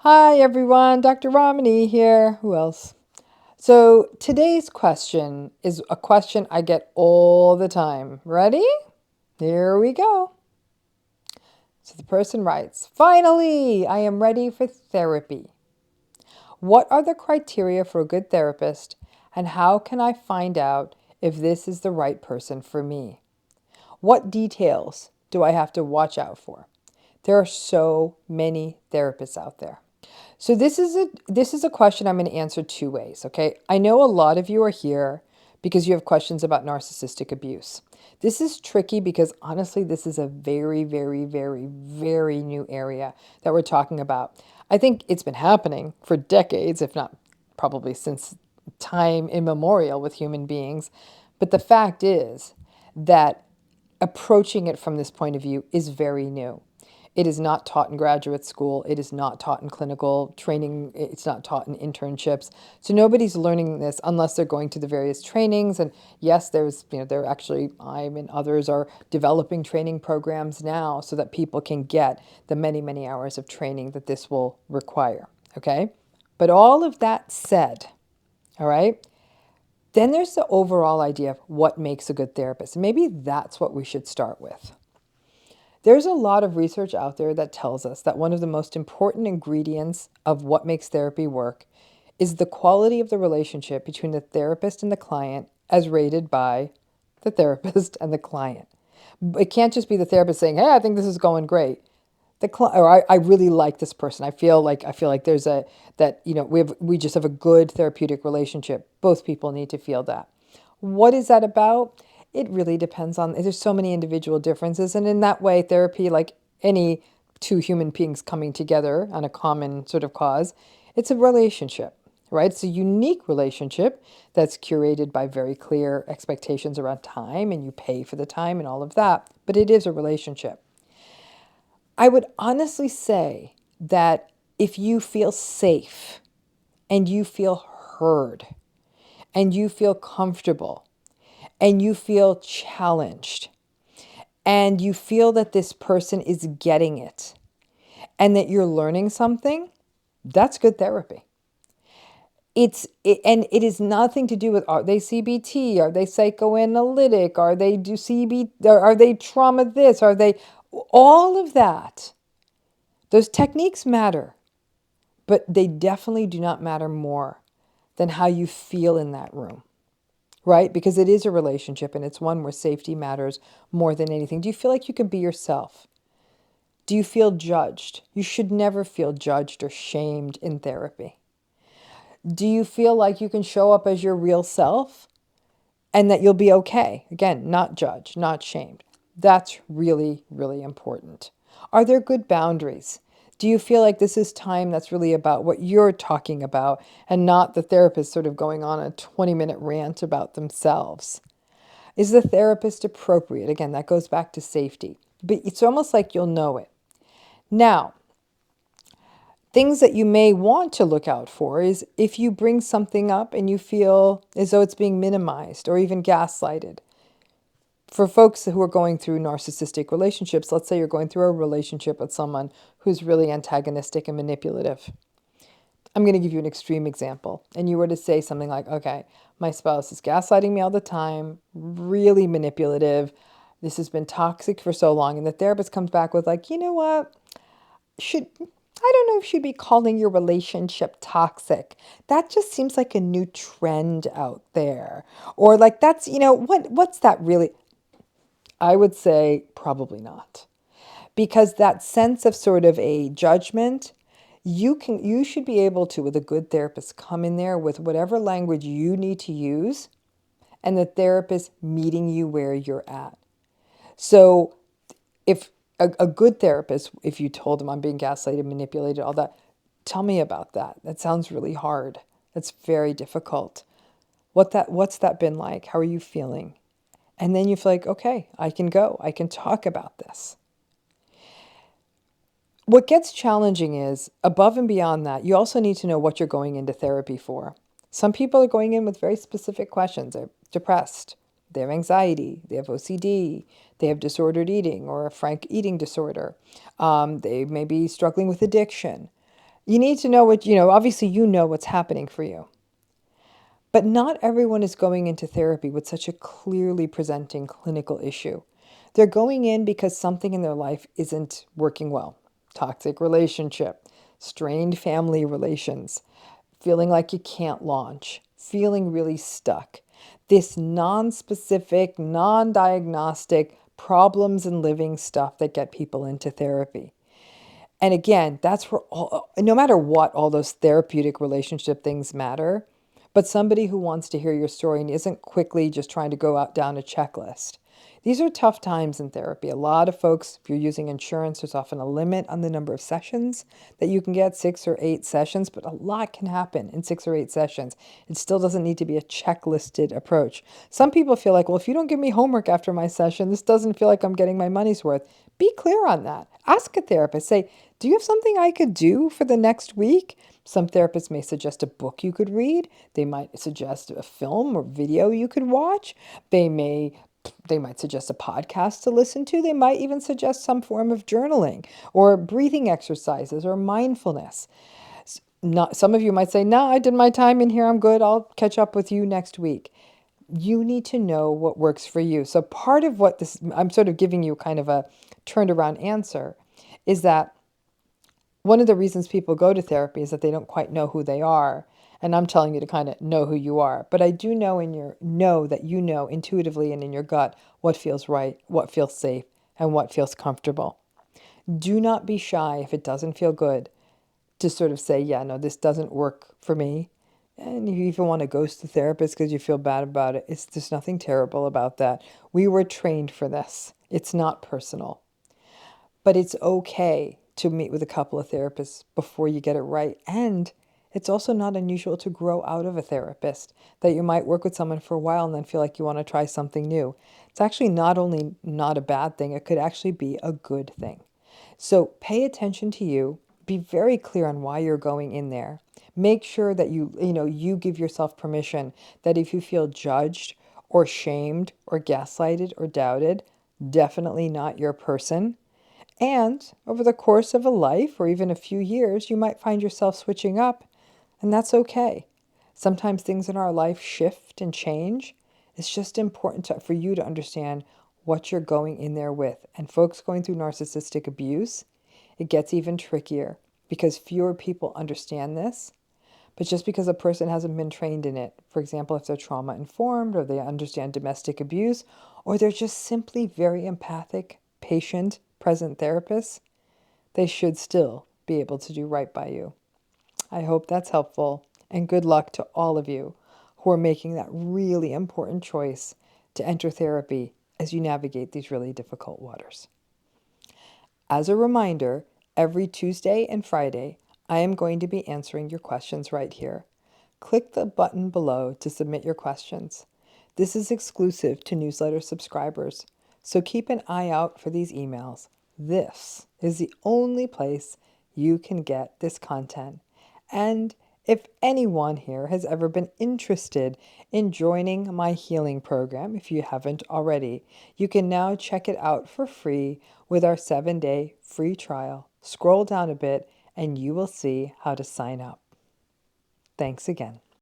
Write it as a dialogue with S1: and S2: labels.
S1: Hi everyone, Dr. Ramani here. Who else? So today's question is a question I get all the time. Ready? Here we go. So the person writes, "Finally, I am ready for therapy. What are the criteria for a good therapist, and how can I find out if this is the right person for me? What details do I have to watch out for?" There are so many therapists out there. So this is a question I'm going to answer two ways, okay? I know a lot of you are here because you have questions about narcissistic abuse. This is tricky because honestly, this is a very, very, very, very new area that we're talking about. I think it's been happening for decades, if not probably since time immemorial with human beings. But the fact is that approaching it from this point of view is very new. It is not taught in graduate school. It is not taught in clinical training. It's not taught in internships. So nobody's learning this unless they're going to the various trainings. And yes, there actually, I and others are developing training programs now so that people can get the many, many hours of training that this will require. Okay. But all of that said, all right, then there's the overall idea of what makes a good therapist. And maybe that's what we should start with. There's a lot of research out there that tells us that one of the most important ingredients of what makes therapy work is the quality of the relationship between the therapist and the client as rated by the therapist and the client. It can't just be the therapist saying, "Hey, I think this is going great." I really like this person. I feel like there's a that we just have a good therapeutic relationship. Both people need to feel that. What is that about? It really depends on, there's so many individual differences. And in that way, therapy, like any two human beings coming together on a common sort of cause, it's a relationship, right? It's a unique relationship that's curated by very clear expectations around time, and you pay for the time and all of that. But it is a relationship. I would honestly say that if you feel safe and you feel heard and you feel comfortable and you feel challenged and you feel that this person is getting it and that you're learning something, that's good therapy. And it is nothing to do with, are they CBT, are they psychoanalytic, are they do CB, are they trauma this, are they all of that. Those techniques matter, but they definitely do not matter more than how you feel in that room. Right? Because it is a relationship and it's one where safety matters more than anything. Do you feel like you can be yourself? Do you feel judged? You should never feel judged or shamed in therapy. Do you feel like you can show up as your real self and that you'll be okay? Again, not judged, not shamed. That's really, really important. Are there good boundaries? Do you feel like this is time that's really about what you're talking about and not the therapist sort of going on a 20-minute rant about themselves? Is the therapist appropriate? Again, that goes back to safety. But it's almost like you'll know it. Now, things that you may want to look out for is if you bring something up and you feel as though it's being minimized or even gaslighted. For folks who are going through narcissistic relationships, let's say you're going through a relationship with someone who's really antagonistic and manipulative. I'm going to give you an extreme example. And you were to say something like, okay, my spouse is gaslighting me all the time, really manipulative. This has been toxic for so long. And the therapist comes back with like, you know what? I don't know if she'd be calling your relationship toxic. That just seems like a new trend out there. Or like that's, what's that really? I would say probably not. Because that sense of sort of a judgment, you should be able to, with a good therapist, come in there with whatever language you need to use and the therapist meeting you where you're at. So if a good therapist, if you told them I'm being gaslighted, manipulated, all that, tell me about that. That sounds really hard. That's very difficult. What's that been like? How are you feeling? And then you feel like, okay, I can go. I can talk about this. What gets challenging is, above and beyond that, you also need to know what you're going into therapy for. Some people are going in with very specific questions. They're depressed, they have anxiety, they have OCD, they have disordered eating or a frank eating disorder. They may be struggling with addiction. You need to know what, obviously you know what's happening for you. But not everyone is going into therapy with such a clearly presenting clinical issue. They're going in because something in their life isn't working well. Toxic relationship, strained family relations, feeling like you can't launch, feeling really stuck. This non-specific, non-diagnostic problems in living stuff that get people into therapy. And again, that's where no matter what, all those therapeutic relationship things matter. But somebody who wants to hear your story and isn't quickly just trying to go out down a checklist. These are tough times in therapy. A lot of folks, if you're using insurance, there's often a limit on the number of sessions that you can get, 6 or 8 sessions, but a lot can happen in 6 or 8 sessions. It still doesn't need to be a checklisted approach. Some people feel like, well, if you don't give me homework after my session, this doesn't feel like I'm getting my money's worth. Be clear on that. Ask a therapist. Say, do you have something I could do for the next week? Some therapists may suggest a book you could read. They might suggest a film or video you could watch. They might suggest a podcast to listen to. They might even suggest some form of journaling or breathing exercises or mindfulness. Not, some of you might say, no, I did my time in here. I'm good. I'll catch up with you next week. You need to know what works for you. So part of what this, I'm sort of giving you kind of a turned around answer, is that one of the reasons people go to therapy is that they don't quite know who they are. And I'm telling you to kind of know who you are. But I do know that you know intuitively and in your gut what feels right, what feels safe, and what feels comfortable. Do not be shy if it doesn't feel good to sort of say, yeah, no, this doesn't work for me. And if you even want to ghost the therapist because you feel bad about it, there's nothing terrible about that. We were trained for this. It's not personal. But it's okay to meet with a couple of therapists before you get it right. And it's also not unusual to grow out of a therapist, that you might work with someone for a while and then feel like you want to try something new. It's actually not only not a bad thing, it could actually be a good thing. So pay attention to you. Be very clear on why you're going in there. Make sure that you give yourself permission that if you feel judged or shamed or gaslighted or doubted, definitely not your person. And over the course of a life or even a few years, you might find yourself switching up, and that's okay. Sometimes things in our life shift and change. It's just important for you to understand what you're going in there with. And folks going through narcissistic abuse, it gets even trickier because fewer people understand this. But just because a person hasn't been trained in it, for example, if they're trauma informed or they understand domestic abuse, or they're just simply very empathic, patient, present therapists, they should still be able to do right by you. I hope that's helpful, and good luck to all of you who are making that really important choice to enter therapy as you navigate these really difficult waters. As a reminder, every Tuesday and Friday, I am going to be answering your questions right here. Click the button below to submit your questions. This is exclusive to newsletter subscribers, so keep an eye out for these emails. This is the only place you can get this content. And if anyone here has ever been interested in joining my healing program, if you haven't already, you can now check it out for free with our 7-day free trial. Scroll down a bit and you will see how to sign up. Thanks again.